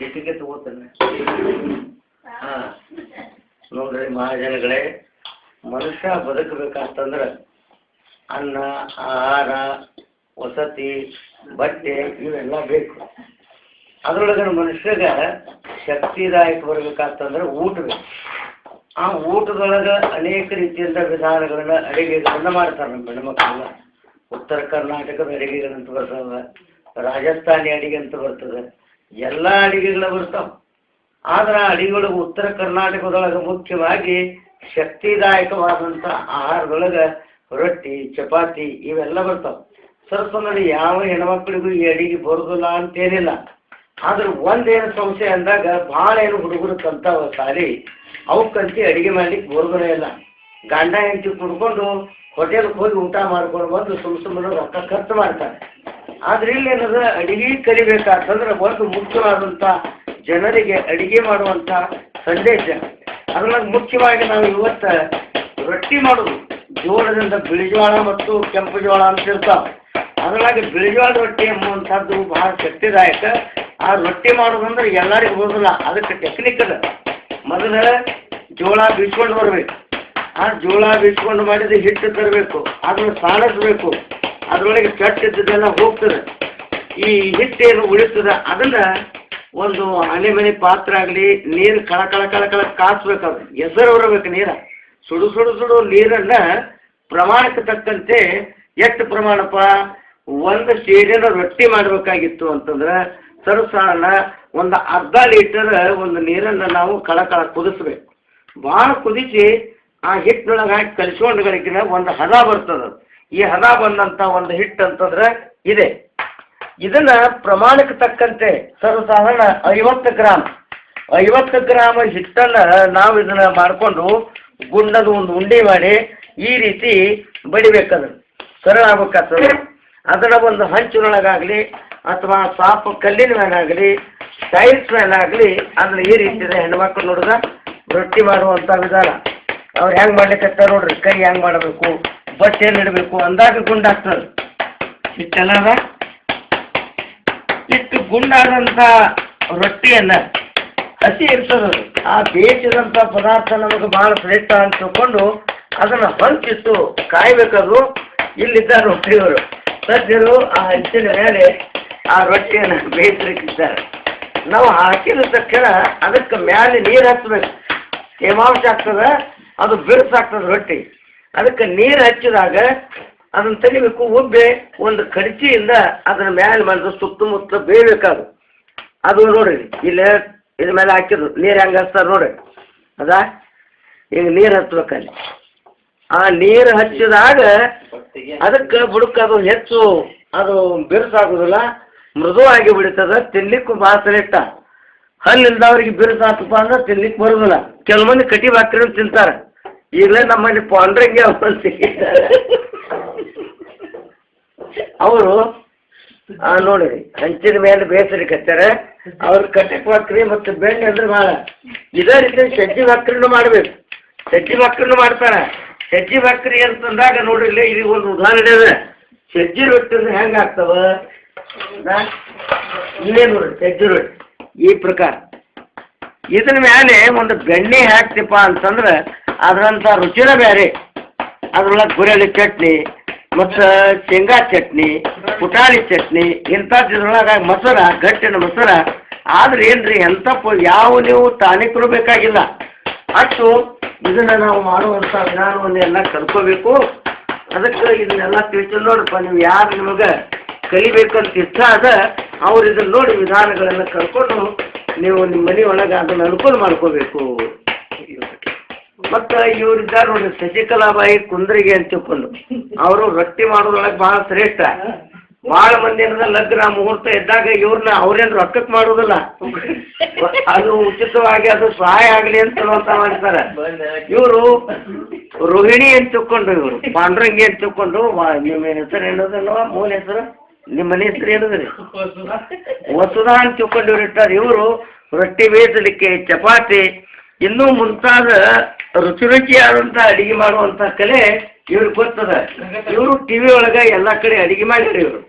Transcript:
ಇದಕ್ಕೆ ತಗೋತಾನೆ. ಹಾಂ ನೋಡ್ರಿ ಮಹಾಜನಗಳೇ, ಮನುಷ್ಯ ಬದುಕಬೇಕಂತಂದ್ರೆ ಅನ್ನ, ಆಹಾರ, ವಸತಿ, ಬಟ್ಟೆ ಇವೆಲ್ಲ ಬೇಕು. ಅದರೊಳಗೆ ಮನುಷ್ಯಗೆ ಶಕ್ತಿದಾಯಕ ಬರಬೇಕಂತಂದ್ರೆ ಊಟ ಬೇಕು. ಆ ಊಟದೊಳಗೆ ಅನೇಕ ರೀತಿಯಿಂದ ವಿಧಾನಗಳನ್ನ ಅಡುಗೆಗಳನ್ನ ಮಾಡ್ತಾರೆ ನಮ್ಮ ಹೆಣ್ಮಕ್ಳೆಲ್ಲ. ಉತ್ತರ ಕರ್ನಾಟಕದ ಅಡುಗೆಗಳಂತ ಬರ್ತವೆ, ರಾಜಸ್ಥಾನಿ ಅಡುಗೆ ಅಂತ ಬರ್ತದೆ, ಎಲ್ಲ ಅಡುಗೆಗಳು ಬರ್ತಾವೆ. ಆದ್ರೆ ಅಡುಗೆಗಳು ಉತ್ತರ ಕರ್ನಾಟಕದೊಳಗೆ ಮುಖ್ಯವಾಗಿ ಶಕ್ತಿದಾಯಕವಾದಂಥ ಆಹಾರದೊಳಗೆ ರೊಟ್ಟಿ, ಚಪಾತಿ ಇವೆಲ್ಲ ಬರ್ತಾವೆ. ಸ್ವಲ್ಪ ನೋಡಿ ಯಾವ ಹೆಣ್ಮಕ್ಳಿಗೂ ಈ ಅಡುಗೆ ಬರೋದಿಲ್ಲ ಅಂತೇನಿಲ್ಲ. ಆದ್ರೆ ಒಂದೇನು ಸಂಶಯ ಅಂದಾಗ ಭಾಳ ಏನು ಹುಡುಗರು ಕಲ್ತಾವ ಸಾಲಿ, ಅವಕ್ಕಂತ ಅಡುಗೆ ಮಾಡ್ಲಿಕ್ಕೆ ಬರೋದೇ ಇಲ್ಲ. ಗಂಡ ಹೆಂಡತಿ ಕುಡ್ಕೊಂಡು ಹೋಟೆಲ್ಗೆ ಹೋಗಿ ಊಟ ಮಾಡ್ಕೊಂಡು ಬಂದು ಸುಮ್ಮನೆ ರೊಕ್ಕ ಖರ್ಚು ಮಾಡ್ತಾರೆ. ಆದ್ರೆ ಇಲ್ಲೇನದ ಅಡುಗೆ ಕಲಿಬೇಕಾತಂದ್ರೆ ಒಂದು ಮುಖ್ಯವಾದಂಥ ಜನರಿಗೆ ಅಡುಗೆ ಮಾಡುವಂಥ ಸಂದೇಶ. ಅದ್ರೊಳಗೆ ಮುಖ್ಯವಾಗಿ ನಾವು ಇವತ್ತು ರೊಟ್ಟಿ ಮಾಡೋದು ಜೋಳದಿಂದ ಬಿಳಿ ಜೋಳ ಮತ್ತು ಕೆಂಪು ಜೋಳ ಅಂತ ಇರ್ತಾವೆ. ಅದರೊಳಗೆ ಬಿಳಿ ಜೋಳದ ರೊಟ್ಟಿ ಎಂಬುವಂಥದ್ದು ಬಹಳ ಶಕ್ತಿದಾಯಕ. ಆ ರೊಟ್ಟಿ ಮಾಡೋದಂದ್ರೆ ಎಲ್ಲರಿಗೂ ಬರೋದಿಲ್ಲ, ಅದಕ್ಕೆ ಟೆಕ್ನಿಕ್ ಅದ. ಮೊದಲು ಜೋಳ ಬೀಸ್ಕೊಂಡು ಬರಬೇಕು. ಆ ಜೋಳ ಬೀಸ್ಕೊಂಡು ಮಾಡಿದ ಹಿಟ್ಟು ತರಬೇಕು, ಅದನ್ನು ಸಾಣಿಸ್ಬೇಕು. ಅದರೊಳಗೆ ಕೆಟ್ಟಿದ್ದೆಲ್ಲ ಹೋಗ್ತದೆ. ಈ ಹಿಟ್ಟೇನು ಉಳಿತದೆ ಅದನ್ನು ಒಂದು ಹನಿ ಮನೆ ಪಾತ್ರ ಆಗಲಿ ನೀರು ಕಳ ಕಾಸ್ಬೇಕಾದ್ರೆ ಎಸರು ಬರಬೇಕು. ಸುಡು ಸುಡು ಸುಡು ನೀರನ್ನು ಪ್ರಮಾಣಕ್ಕೆ ತಕ್ಕಂತೆ ಎಷ್ಟು ಪ್ರಮಾಣಪ್ಪ, 1 ಸೇರಿನ ರೊಟ್ಟಿ ಮಾಡಬೇಕಾಗಿತ್ತು ಅಂತಂದ್ರೆ ಸರಸಾರಣ ಒಂದು ಅರ್ಧ ಲೀಟರ್ ಒಂದು ನೀರನ್ನು ನಾವು ಕಳ ಕುದಿಸ್ಬೇಕು. ಭಾಳ ಕುದಿಸಿ ಆ ಹಿಟ್ಟಿನೊಳಗೆ ಹಾಕಿ ಕಲಿಸ್ಕೊಂಡು ಗಳಿಕಿನ ಒಂದು ಹದ ಬರ್ತದೆ. ಈ ಹದ ಬಂದಂಥ ಒಂದು ಹಿಟ್ಟು ಅಂತಂದ್ರೆ ಇದೆ. ಇದನ್ನ ಪ್ರಮಾಣಕ್ಕೆ ತಕ್ಕಂತೆ ಸರ್ವಸಾಧಾರಣ 50 ಗ್ರಾಮ್ ಹಿಟ್ಟನ್ನು ನಾವು ಇದನ್ನ ಮಾಡಿಕೊಂಡು ಗುಂಡದ ಒಂದು ಉಂಡೆ ಮಾಡಿ ಈ ರೀತಿ ಬಡಿಬೇಕದು. ಸರಳ ಆಗ್ಬೇಕಾಗ್ತದೆ. ಅದರ ಒಂದು ಹಂಚಿನೊಳಗಾಗಲಿ ಅಥವಾ ಸಾಪ್ ಕಲ್ಲಿನ ಮೇಲಾಗಲಿ ಟೈಲ್ಸ್ ಮೇಲಾಗಲಿ ಅದನ್ನ ಈ ರೀತಿ ಹೆಣ್ಮಕ್ಳು ನೋಡಿದ ರೊಟ್ಟಿ ಮಾಡುವಂಥ ವಿಧಾನ. ಅವ್ರು ಹೆಂಗೆ ಮಾಡ್ಲಿಕ್ಕೆ ನೋಡ್ರಿ, ಕೈ ಹೆಂಗೆ ಮಾಡಬೇಕು, ಬಟ್ಟೆ ಇಡಬೇಕು ಅಂದಾಗ ಗುಂಡಾಗ್ತದೆ. ಹಿಟ್ಟೆಲ್ಲ ಇಟ್ಟು ಗುಂಡಾದಂಥ ರೊಟ್ಟಿಯನ್ನು ಹಸಿ ಇರ್ತದೆ. ಆ ಬೇಯಿಸಿದಂಥ ಪದಾರ್ಥ ನಮಗೆ ಭಾಳ ಶ್ರೇಷ್ಠ ಅಂತ ತಿಳ್ಕೊಂಡು ಅದನ್ನು ಹಂಚಿಟ್ಟು ಕಾಯ್ಬೇಕದು. ಇಲ್ಲಿದ್ದ ರೊಟ್ಟಿಯವರು ಸಜ್ಜರು ಆ ಹಂಚಿನ ಮೇಲೆ ಆ ರೊಟ್ಟಿಯನ್ನು ಬೇಯಿಸ್ಲಿಕ್ಕಿದ್ದಾರೆ. ನಾವು ಹಾಕಿದ ತಕ್ಷಣ ಅದಕ್ಕೆ ಮೇಲೆ ನೀರು ಹಚ್ಚಬೇಕು. ತೇವಾಂಶ ಆಗ್ತದೆ, ಅದು ಬಿರುಸಾಗ್ತದೆ ರೊಟ್ಟಿ. ಅದಕ್ಕೆ ನೀರು ಹಚ್ಚಿದಾಗ ಅದನ್ನು ತೆಗಿಬೇಕು. ಒಬ್ಬೆ ಒಂದು ಕಡಚಿಯಿಂದ ಅದನ್ನ ಮೇಲೆ ಮಾಡಿದ್ರು ಸುತ್ತಮುತ್ತ ಬೇಯಬೇಕಾದ್ರು. ಅದು ನೋಡ್ರಿ ಇಲ್ಲಿ ಇದ್ರ ಮೇಲೆ ಹಾಕಿದ್ರು ನೀರು ಹೆಂಗೆ ಹಚ್ತಾರೆ ನೋಡ್ರಿ. ಅದಾ ಈಗ ನೀರು ಹಚ್ಬೇಕಲ್ಲಿ. ಆ ನೀರು ಹಚ್ಚಿದಾಗ ಅದಕ್ಕೆ ಬುಡಕ್ಕದು ಹೆಚ್ಚು ಅದು ಬಿರುಸಾಗೋದಿಲ್ಲ, ಮೃದುವಾಗಿ ಬಿಡ್ತದೆ. ತಿನ್ಲಿಕ್ಕೂ ಭಾಳ ಶ್ರೇಷ್ಠ. ಹಲ್ಲಿಲ್ದವ್ರಿಗೆ ಬಿರುಸಾತಪ್ಪ ಅಂದ್ರೆ ತಿನ್ಲಿಕ್ಕೆ ಬರೋದಿಲ್ಲ. ಕೆಲವು ಮಂದಿ ಕಟಿ ಬಾಕ್ರಿ ತಿಂತಾರೆ. ಈಗಲೇ ನಮ್ಮಲ್ಲಿ ಪಾಂಡ್ರಂಗೆ ಸಿಕ್ಕಿದ್ದಾರೆ. ಅವರು ನೋಡಿರಿ ಹಂಚಿನ ಮೇಲೆ ಬೇಯಿಸ್ಲಿಕ್ಕೆ ಅವ್ರು ಕಟ್ಟಕ್ಕೆ ಬಾಕ್ರಿ ಮತ್ತು ಬೆಣ್ಣೆ ಅಂದ್ರೆ ಭಾಳ ಇದೇ ರೀತಿ ಸಜ್ಜಿ ಬಾಕ್ರಿನೂ ಮಾಡಬೇಕು. ಸಜ್ಜಿ ಬಾಕ್ರಿನೂ ಮಾಡ್ತಾರೆ. ಸಜ್ಜಿ ಬಾಕ್ರಿ ಅಂತಂದಾಗ ನೋಡ್ರಿ ಇಲ್ಲಿ ಇದು ಒಂದು ಉದಾಹರಣೆ ಇದೆ. ಸಜ್ಜಿ ರೊಟ್ಟಿ ಅಂದ್ರೆ ಹೆಂಗೆ ಆಗ್ತವ ಇಲ್ಲೇ ನೋಡ್ರಿ. ಸಜ್ಜಿ ರೊಟ್ಟಿ ಈ ಪ್ರಕಾರ ಇದನ್ನ ಮೇಲೆ ಒಂದು ಬೆಣ್ಣೆ ಹಾಕ್ತಿಪ್ಪ ಅಂತಂದ್ರೆ ಅದರಂಥ ರುಚಿನ ಬೇರೆ. ಅದ್ರೊಳಗೆ ಗುರೆಳ್ಳಿ ಚಟ್ನಿ ಮತ್ತು ಶೇಂಗಾ ಚಟ್ನಿ, ಪುಟಾಣಿ ಚಟ್ನಿ ಇಂಥದ್ರೊಳಗೆ ಮೊಸರ, ಗಟ್ಟಿನ ಮೊಸರ. ಆದ್ರೆ ಏನ್ರಿ ಎಂಥ ಯಾವ ನೀವು ಟಾನಿಕ್ರು ಬೇಕಾಗಿಲ್ಲ. ಅಷ್ಟು ಇದನ್ನು ನಾವು ಮಾಡುವಂಥ ವಿಧಾನವನ್ನು ಎಲ್ಲ ಕಲ್ಕೋಬೇಕು. ಅದಕ್ಕೆ ಇದನ್ನೆಲ್ಲ ತಿಳ್ಕೊಂಡು ನೋಡ್ರಪ್ಪ, ನೀವು ಯಾರು ನಿಮಗೆ ಕಲಿಬೇಕಂತ ಇಷ್ಟ ಅದ ಅವ್ರು ಇದನ್ನ ನೋಡಿ ವಿಧಾನಗಳೆಲ್ಲ ಕಲ್ಕೊಂಡು ನೀವು ನಿಮ್ಮ ಮನೆ ಒಳಗೆ ಅದನ್ನು ಅನುಕೂಲ ಮಾಡ್ಕೋಬೇಕು. ಮತ್ತು ಇವರಿದ್ದಾರೆ ನೋಡಿ ಶಶಿಕಲಾಬಾಯಿ ಕುಂದ್ರಿಗೆ ಅಂತ ತಿಳ್ಕೊಂಡು ಅವರು ರೊಟ್ಟಿ ಮಾಡೋದ್ರೊಳಗೆ ಭಾಳ ಶ್ರೇಷ್ಠ. ಭಾಳ ಮಂದಿ ಏನದ ಲಗ್ನ ಮುಹೂರ್ತ ಇದ್ದಾಗ ಇವ್ರನ್ನ ಅವ್ರೇನು ರೊಕ್ಕಕ್ಕೆ ಮಾಡೋದಿಲ್ಲ, ಅದು ಉಚಿತವಾಗಿ ಅದು ಸಹಾಯ ಆಗಲಿ ಅಂತ ಮಾಡ್ತಾರೆ. ಇವರು ರೋಹಿಣಿ ಅಂತ ತಿಳ್ಕೊಂಡು, ಇವರು ಪಾಂಡ್ರಂಗಿ ಅಂತ ತಿಳ್ಕೊಂಡು. ನಿಮ್ಮ ಹೆಸರು ಏನದಲ್ವ ಮೂಲ ಹೆಸರು? ನಿಮ್ಮ ಮನೆ ಹೆಸರು ಏನದ್ರಿ? ವಸುಧಾ ಅಂತ ತಿಳ್ಕೊಂಡು ಇವ್ರು ಇರ್ತಾರೆ. ಇವರು ರೊಟ್ಟಿ ಬೇಯಿಸಲಿಕ್ಕೆ, ಚಪಾತಿ ಇನ್ನೂ ಮುಂತಾದ ರುಚಿಯಾದಂಥ ಅಡಿಗೆ ಮಾಡುವಂಥ ಕಲೆ ಇವ್ರಿಗೆ ಗೊತ್ತದ. ಇವರು ಟಿವಿ ಒಳಗೆ ಎಲ್ಲ ಕಡೆ ಅಡಿಗೆ ಮಾಡಿರಿ ಇವರು.